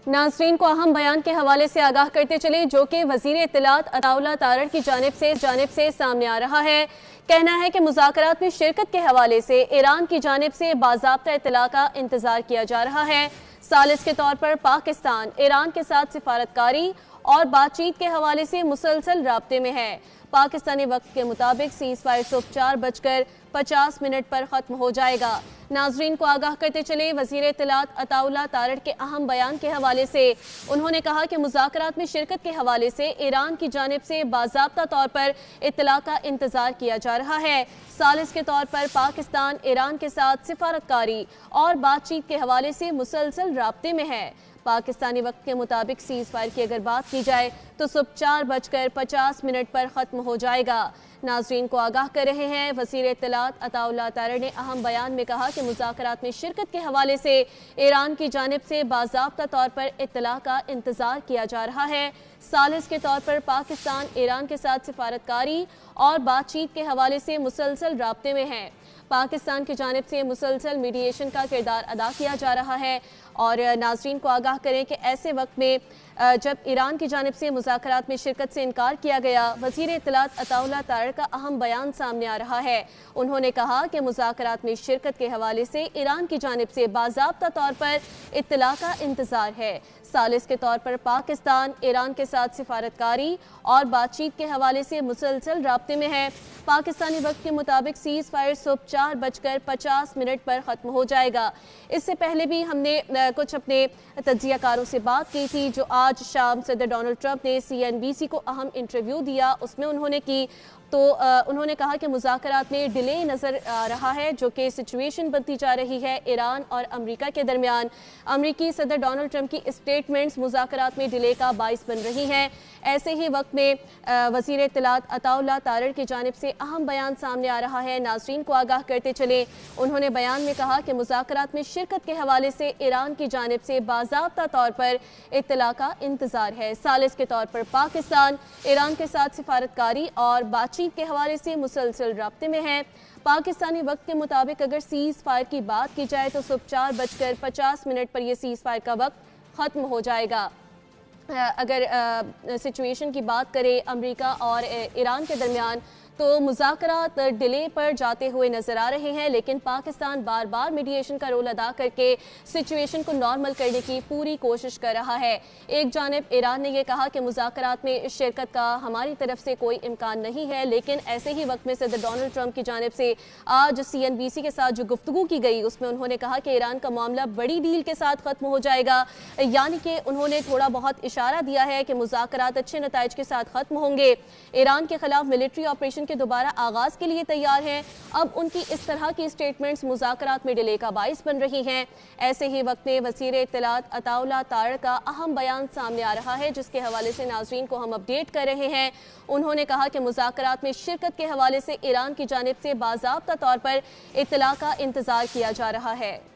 नाज़रीन को अहम बयान के हवाले से आगाह करते चले जो कि वज़ीर इत्तलात अताउल्लाह तारड़ की जानिब से सामने आ रहा है। कहना है कि मुज़ाकरात में शिरकत के हवाले से ईरान की जानिब से बाज़ाब्ता इत्तला का इंतज़ार किया जा रहा है। सालिस के तौर पर पाकिस्तान ईरान के साथ सिफारतकारी और बातचीत के हवाले से मुसलसल राब्ते में है। पाकिस्तानी वक्त के मुताबिक सीज़ फायर सुबह 4:50 पर ख़त्म हो जाएगा। नाज़रीन को आगाह करते चले वज़ीर इत्तलात अताउल्लाह तारड़ के अहम बयान के हवाले से उन्होंने कहा कि मुज़ाकरात में शिरकत के हवाले से ईरान की जानिब से बाज़ाब्ता तौर पर इत्तला का इंतज़ार किया जा रहा है। सालिस के तौर पर पाकिस्तान ईरान के साथ सिफारतकारी और बातचीत के हवाले से मुसलसल राब्ते में है। पाकिस्तानी वक्त के मुताबिक सीज़ फायर की अगर बात की जाए तो सुबह 4:50 पर ख़त्म हो जाएगा। नाज़रीन को आगाह कर रहे हैं वज़ीर इत्तलात अताउल्लाह तारड़ ने अहम बयान में कहा कि मुज़ाकरात में शिरकत के हवाले से ईरान की जानिब से बाज़ाब्ता तौर पर इत्तला का इंतज़ार किया जा रहा है। सालिस के तौर पर पाकिस्तान ईरान के साथ सिफारतकारी और बातचीत के हवाले से मुसलसल राब्ते में है। पाकिस्तान की जानिब से मुसलसल मीडिएशन का किरदार अदा किया जा रहा है। और नाज़रीन को आगाह करें कि ऐसे वक्त में जब ईरान की जानिब से मुज़ाकरात में शिरकत से इनकार किया गया, वज़ीर इत्तलात अताउल्लाह तारड़ का अहम बयान सामने आ रहा है। उन्होंने कहा कि मुज़ाकरात में शिरकत के हवाले से ईरान की जानिब से बाज़ाब्ता तौर पर इत्तला का इंतज़ार है। सालिस के तौर पर पाकिस्तान ईरान के साथ सिफारतकारी और बातचीत के हवाले से मुसलसल राब्ते में है। पाकिस्तानी वक्त के मुताबिक सीज़ फायर सुबह 4:50 पर ख़त्म हो जाएगा। इससे पहले भी हमने कुछ अपने तज्ज़ियाकारों से बात की थी जो आज शाम सदर डोनाल्ड ट्रंप ने CNBC को अहम इंटरव्यू दिया, उसमें उन्होंने की तो उन्होंने कहा कि मुज़ाकरात में डिले नज़र आ रहा है जो कि सिचुएशन बनती जा रही है ईरान और अमेरिका के दरमियान। अमेरिकी सदर डोनाल्ड ट्रंप की स्टेटमेंट्स मुज़ाकरात में डिले का बाइस बन रही हैं। ऐसे ही वक्त में वज़ीर इत्तलात अताउल्लाह तारड़ की जानिब से अहम बयान सामने आ रहा है। नाज़रीन को आगाह करते चले उन्होंने बयान में कहा कि मुज़ाकरात में शिरकत के हवाले से ईरान की जानिब से बाज़ाब्ता तौर पर इत्तला का इंतज़ार है। सालिस के तौर पर पाकिस्तान ईरान के साथ सिफारतकारी और बातचीत के हवाले से मुसलसल राब्ते में है। पाकिस्तानी वक्त के मुताबिक अगर सीज़ फायर की बात की जाए तो सुबह 4:50 पर यह सीज़ फायर का वक्त ख़त्म हो जाएगा। अगर सिचुएशन की बात करें अमेरिका और ईरान के दरमियान तो मुज़ाकरात डिले पर जाते हुए नज़र आ रहे हैं, लेकिन पाकिस्तान बार बार मीडिएशन का रोल अदा करके सिचुएशन को नॉर्मल करने की पूरी कोशिश कर रहा है। एक जानिब ईरान ने यह कहा कि मुज़ाकरात में शिरकत का हमारी तरफ से कोई इम्कान नहीं है, लेकिन ऐसे ही वक्त में सदर डोनाल्ड ट्रंप की जानिब से आज CNBC के साथ जो गुफ्तगू की गई उसमें उन्होंने कहा कि ईरान का मामला बड़ी डील के साथ ख़त्म हो जाएगा, यानी कि उन्होंने थोड़ा बहुत इशारा दिया है कि मुज़ाकरात अच्छे नताइज के साथ ख़त्म होंगे। ईरान के खिलाफ मिलिट्री ऑपरेशन के दोबारा आगाज के लिए तैयार हैं। अब उनकी इस तरह की स्टेटमेंट्स मुज़ाकरात में डिले का बाइस बन रही हैं। ऐसे ही वक्त में वज़ीर इत्तलात अताउल्लाह तारड़ का अहम बयान सामने आ रहा है जिसके हवाले से नाज़रीन को हम अपडेट कर रहे हैं। उन्होंने कहा कि मुज़ाकरात में शिरकत के हवाले से ईरान की जानिब से बाज़ाब्ता तौर पर इत्तला का इंतज़ार किया जा रहा है।